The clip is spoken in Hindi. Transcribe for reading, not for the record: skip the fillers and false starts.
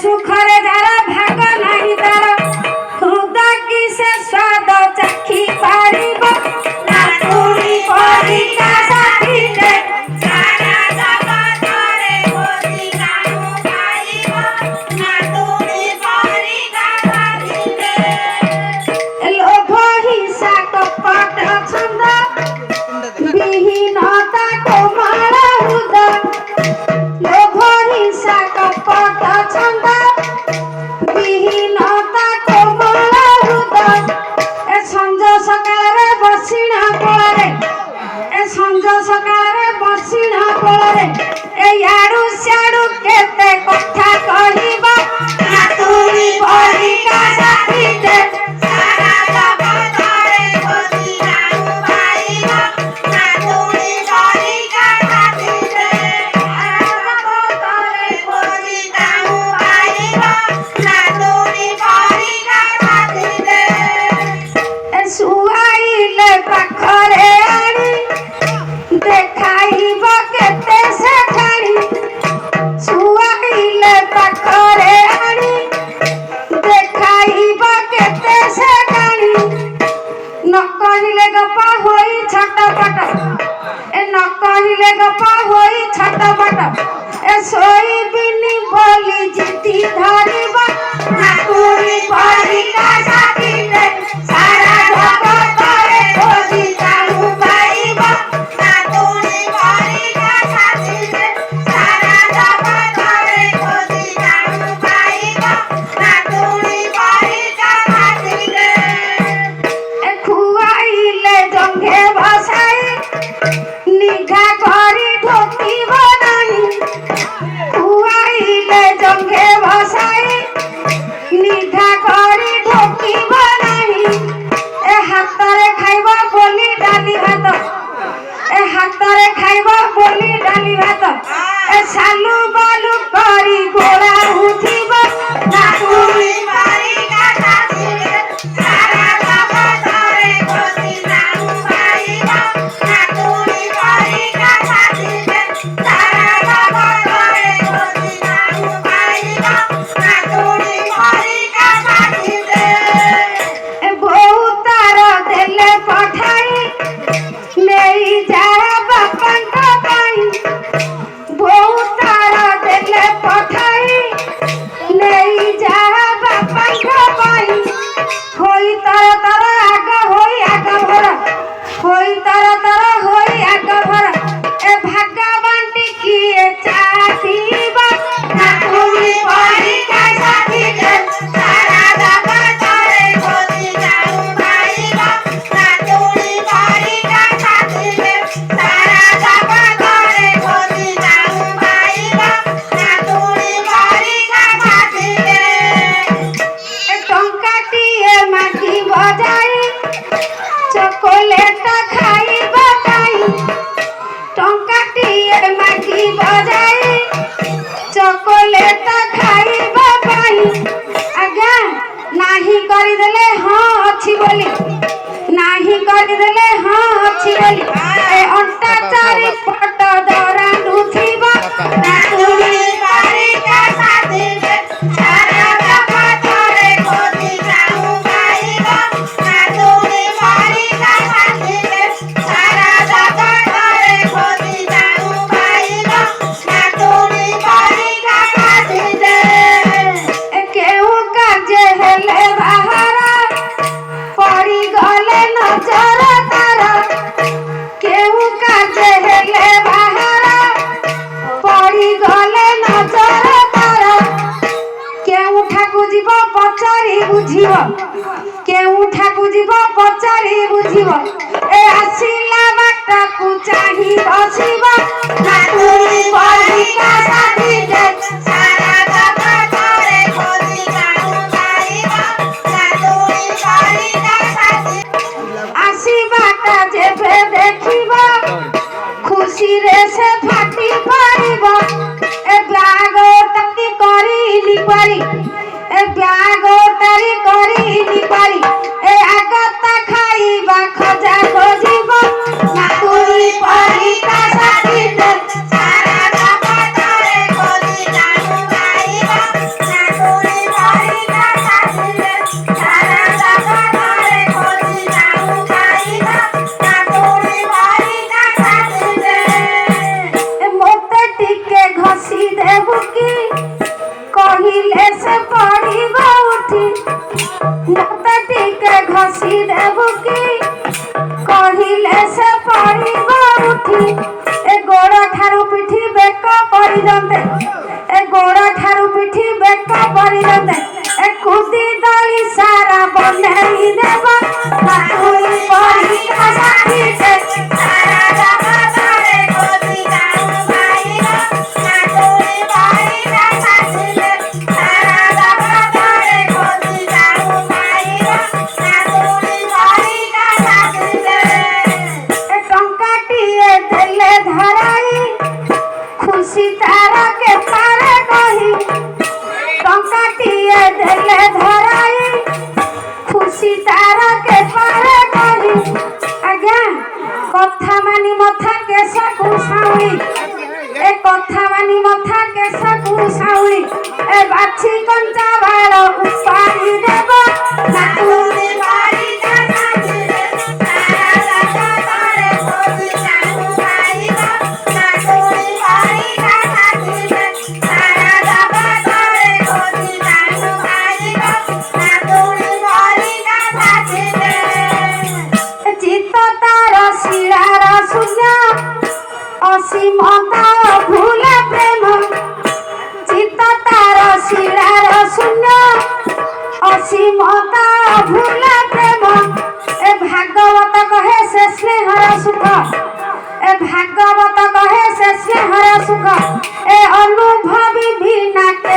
सुखरे जारा भाग नहीं तार खुदा की से स्वाद चखी पारिब नातुनी परिका साथी रे सारा जगत रे खोजी नानु पाइब नातुनी परिका साथी रे लोभ हिंसा कपट छंद विहीनता कोमल हृदय लोभ हिंसा कपट छंद विहीनता कोमल हृदय ए संज सकाळे बसिणा कोळे ए संज सकाळे बसिणा कोळे ए याडू स्याडू केते कथा कहिबा नातुनी परिका साथी रे सारा जगत रे खोजी नानु पाइब नातुनी परिका साथी रे सारा जगत रे खोजी नानु पाइब नातुनी परिका साथी रे ए सुआइले पाखरे आनी देखाइब केते से ठाणी सुआइले पाखरे आनी देखाइब केते से ठाणी न कहिले गपा होई छटपट ए न कहिले गपा होई छटपट ए सोई बिनी बोली जिती धरिब नातुनी परिका साथी रे सारा जगत रे खोजी नानु पाइब नातुनी परिका साथी रे सारा जगत रे खोजी नानु पाइब नातुनी परिका साथी रे ए खुआइले जंघे बसाई निघा करी ढोकिब नाही खुआइले जंघे बसाई निघा करी ढोकिब नाही ए हातरे खाइब बोली डाली भात ए हातरे खाइब बोली डाली भात ए सालू बालू करी गोळा उठिब नातुनी परिका साथी रे सारा जगत रे खोजी नानु पाइब नातुनी परिका साथी रे सारा जगत रे खोजी नानु पाइब नातुनी परिका साथी रे ए बोउ तार देले पठाई नेई जा बापांक पाई बोउ तार देले पठाई नेई जा बापांक पाई होई तार तार आग होई आग भर होई तार तार होई आग भर ए भगवान टिकिए चाटीब नातुनी परिका साथी रे सारा जगत रे खोजी नानु पाइब नातुनी परिका साथी रे सारा जगत रे खोजी नानु पाइब नातुनी परिका साथी रे ए टंकाटिए माटी बजाई चॉकलेट खाइब काई टंकाटिए माटी बजाई चॉकलेट खाइब काई आज्ञा नाही करिदेले हाँ अच्छी बोली नाही करिदेले हाँ अच्छी बोली ए अंटा चारि पट दरांडू थिब नातुनी परिका साथी रे सारा जगत रे खोजी नानु पाइब नातुनी परिका साथी रे सारा जगत रे खोजी नानु पाइब नातुनी परिका साथी रे ए केहू काजे हेले बाहर पड़ी गले नजर तार केहू काजे हेले बाहर पड़ी गले नजर तार केहू ठाकू जीव पचारि बुझिब केहू ठाकू जीव पचारि बुझिब ए आसिला बाटकू चाहि बसिब नातुनी परिका साथी रे सारा जगत रे खोजी नानु पाइब नातुनी परिका साथी आसिबाटा जेबे देखिब खुशी रे से फाटी पारिब ए ब्याग टाकी करी निपारी ए ब्याग टारी करी निपारी ए आगता खाइबा खजा खोजिब नातुनी परिका साथी रे सारा जगत रे खोजी नानु पाइब কথা মানি মথা কেশাকু সাউলি এ কথা মানি মথা কেশাকু সাউলি এ বাছি কঞ্চা বাଳ উপারি দেব না তুমি বাড়ি জানা দিলে তারা জানা তারে কোদি জানু খাইবা না তুমি বাড়ি জানা দিলে তারা জানা তারে কোদি জানু খাইবা না তুমি বাড়ি জানা দিলে চিত্ত তার শিরার শূন্য অসীমতা ভুল প্রেম চিত্ত তার শিরার শূন্য অসীমতা ভুল প্রেম এ ভাগবত কহে সে স্নেহর সুখ এ ভাগবত কহে সে স্নেহর সুখ এ অনুভবী বিনা কে